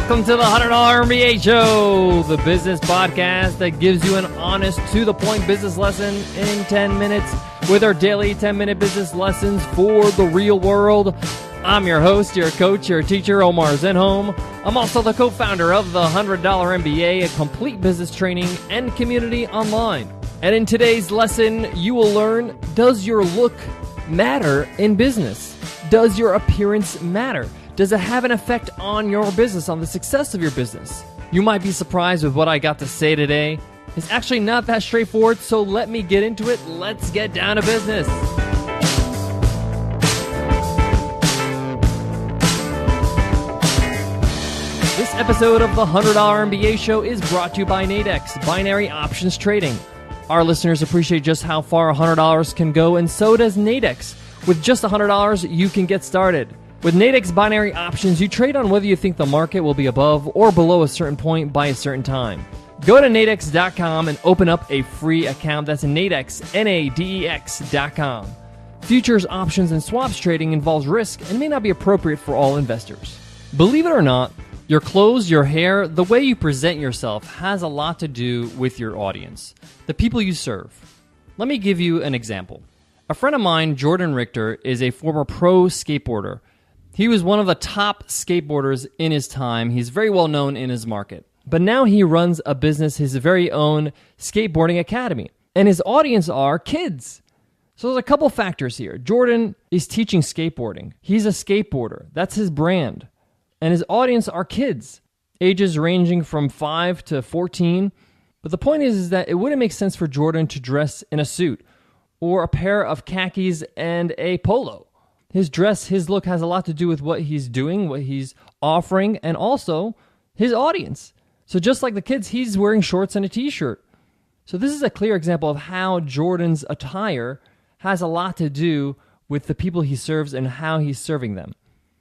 Welcome to the $100 MBA Show, the business podcast that gives you an honest, to-the-point business lesson in 10 minutes with our daily 10-minute business lessons for the real world. I'm your host, your coach, your teacher, Omar Zenhom. I'm also the co-founder of the $100 MBA, a complete business training and community online. And in today's lesson, you will learn, does your look matter in business? Does your appearance matter? Does it have an effect on your business, on the success of your business? You might be surprised with what I got to say today. It's actually not that straightforward, so let me get into it. Let's get down to business. This episode of the $100 MBA Show is brought to you by Nadex, Binary Options Trading. Our listeners appreciate just how far $100 can go, and so does Nadex. With just $100, you can get started. With Nadex Binary Options, you trade on whether you think the market will be above or below a certain point by a certain time. Go to nadex.com and open up a free account. That's Nadex, Nadex.com. Futures, options, and swaps trading involves risk and may not be appropriate for all investors. Believe it or not, your clothes, your hair, the way you present yourself has a lot to do with your audience, the people you serve. Let me give you an example. A friend of mine, Jordan Richter, is a former pro skateboarder. He was one of the top skateboarders in his time. He's very well known in his market. But now he runs a business, his very own skateboarding academy. And his audience are kids. So there's a couple factors here. Jordan is teaching skateboarding. He's a skateboarder. That's his brand. And his audience are kids, ages ranging from 5 to 14. But the point is that it wouldn't make sense for Jordan to dress in a suit or a pair of khakis and a polo. His dress, his look has a lot to do with what he's doing, what he's offering, and also his audience. So just like the kids, he's wearing shorts and a t-shirt. So this is a clear example of how Jordan's attire has a lot to do with the people he serves and how he's serving them.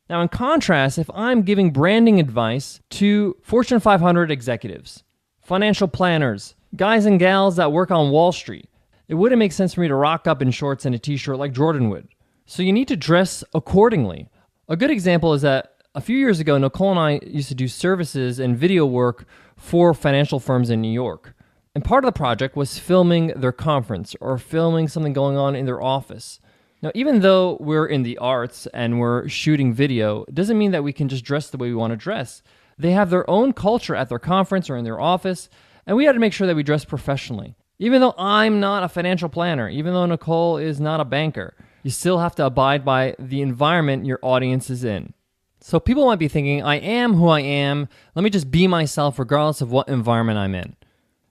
Now, in contrast, if I'm giving branding advice to Fortune 500 executives, financial planners, guys and gals that work on Wall Street, it wouldn't make sense for me to rock up in shorts and a t-shirt like Jordan would. So you need to dress accordingly. A good example is that a few years ago, Nicole and I used to do services and video work for financial firms in New York. And part of the project was filming their conference or filming something going on in their office. Now, even though we're in the arts and we're shooting video, it doesn't mean that we can just dress the way we want to dress. They have their own culture at their conference or in their office, and we had to make sure that we dress professionally. Even though I'm not a financial planner, even though Nicole is not a banker, you still have to abide by the environment your audience is in. So people might be thinking, I am who I am. Let me just be myself regardless of what environment I'm in.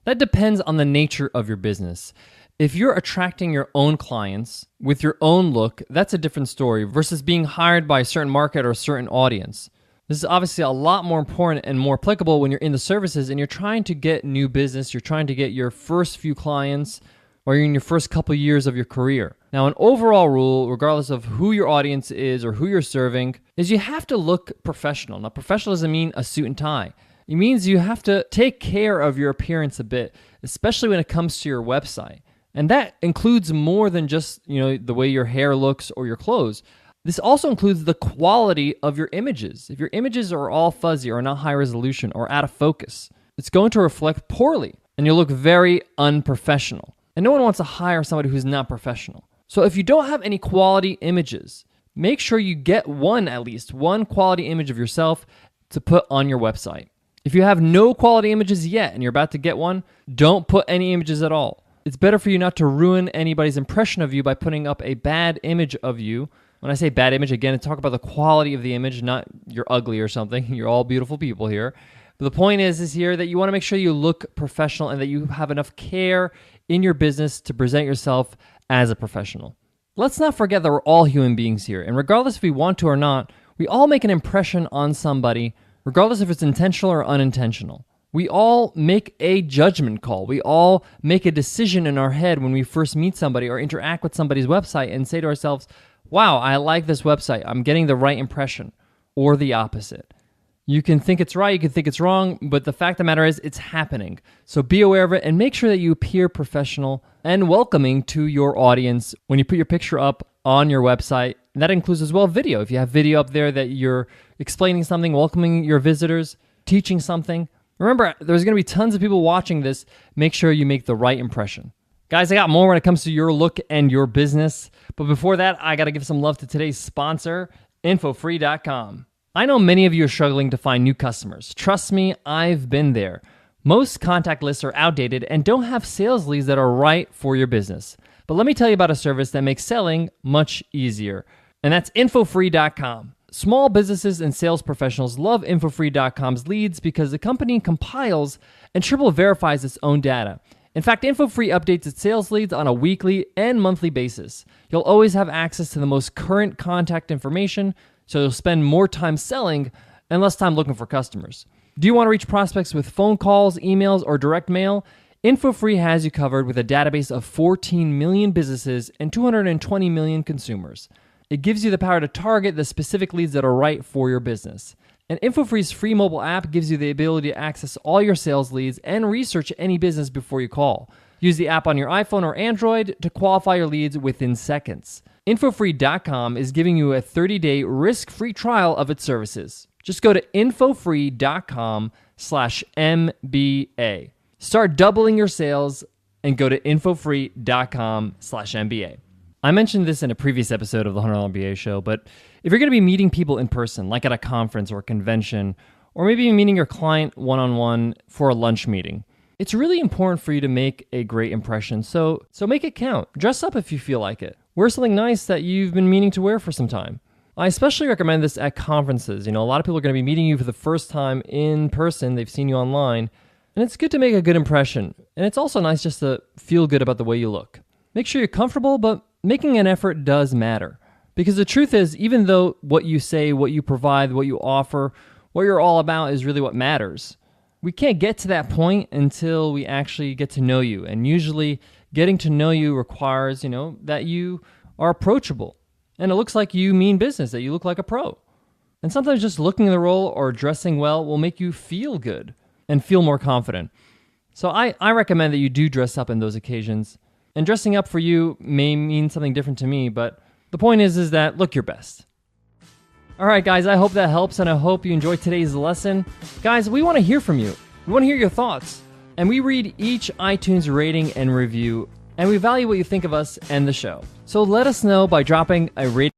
That depends on the nature of your business. If you're attracting your own clients with your own look, that's a different story versus being hired by a certain market or a certain audience. This is obviously a lot more important and more applicable when you're in the services and you're trying to get new business, you're trying to get your first few clients, or you're in your first couple years of your career. Now, an overall rule, regardless of who your audience is or who you're serving, is you have to look professional. Now, professional doesn't mean a suit and tie. It means you have to take care of your appearance a bit, especially when it comes to your website. And that includes more than just, the way your hair looks or your clothes. This also includes the quality of your images. If your images are all fuzzy or not high resolution or out of focus, it's going to reflect poorly and you'll look very unprofessional. And no one wants to hire somebody who's not professional. So if you don't have any quality images, make sure you get at least one quality image of yourself to put on your website. If you have no quality images yet and you're about to get one, don't put any images at all. It's better for you not to ruin anybody's impression of you by putting up a bad image of you. When I say bad image, again, talk about the quality of the image, not you're ugly or something. You're all beautiful people here. But the point is here that you want to make sure you look professional and that you have enough care in your business to present yourself as a professional. Let's not forget that we're all human beings here. And regardless if we want to or not, we all make an impression on somebody, regardless if it's intentional or unintentional. We all make a judgment call. We all make a decision in our head when we first meet somebody or interact with somebody's website and say to ourselves, wow, I like this website. I'm getting the right impression, or the opposite. You can think it's right, you can think it's wrong, but the fact of the matter is it's happening. So be aware of it and make sure that you appear professional and welcoming to your audience when you put your picture up on your website. And that includes as well video. If you have video up there that you're explaining something, welcoming your visitors, teaching something. Remember, there's going to be tons of people watching this. Make sure you make the right impression. Guys, I got more when it comes to your look and your business. But before that, I got to give some love to today's sponsor, infofree.com. I know many of you are struggling to find new customers. Trust me, I've been there. Most contact lists are outdated and don't have sales leads that are right for your business. But let me tell you about a service that makes selling much easier, and that's infofree.com. Small businesses and sales professionals love infofree.com's leads because the company compiles and triple verifies its own data. In fact, InfoFree updates its sales leads on a weekly and monthly basis. You'll always have access to the most current contact information, so you'll spend more time selling and less time looking for customers. Do you want to reach prospects with phone calls, emails, or direct mail? InfoFree has you covered with a database of 14 million businesses and 220 million consumers. It gives you the power to target the specific leads that are right for your business. And InfoFree's free mobile app gives you the ability to access all your sales leads and research any business before you call. Use the app on your iPhone or Android to qualify your leads within seconds. Infofree.com is giving you a 30-day risk-free trial of its services. Just go to infofree.com/MBA. Start doubling your sales and go to infofree.com/MBA. I mentioned this in a previous episode of the $100 MBA show, but if you're going to be meeting people in person, like at a conference or a convention, or maybe meeting your client one-on-one for a lunch meeting, it's really important for you to make a great impression. So make it count. Dress up if you feel like it. Wear something nice that you've been meaning to wear for some time. I especially recommend this at conferences. A lot of people are going to be meeting you for the first time in person. They've seen you online, and it's good to make a good impression. And it's also nice just to feel good about the way you look. Make sure you're comfortable, but making an effort does matter. Because the truth is, even though what you say, what you provide, what you offer, what you're all about is really what matters, we can't get to that point until we actually get to know you. And usually getting to know you requires, that you are approachable. And it looks like you mean business, that you look like a pro. And sometimes just looking the role or dressing well will make you feel good and feel more confident. So I recommend that you do dress up in those occasions. And dressing up for you may mean something different to me, but the point is that look your best. All right, guys, I hope that helps, and I hope you enjoyed today's lesson. Guys, we want to hear from you. We want to hear your thoughts. And we read each iTunes rating and review, and we value what you think of us and the show. So let us know by dropping a rating